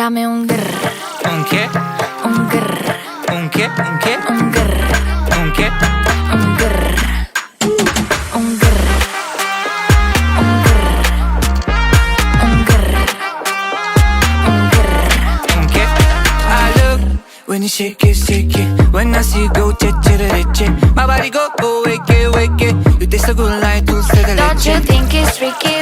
Dame un grr, ¿Un qué? un grr, ¿Un qué? ¿Un qué? un grr, ¿Un qué? un grr, un grr, un grr, un grr, un grr. ¿Un qué? I look when you shake it. When I see you go, che. My body go, wake it. You taste so good like dulce de Don't you leche. think it's tricky?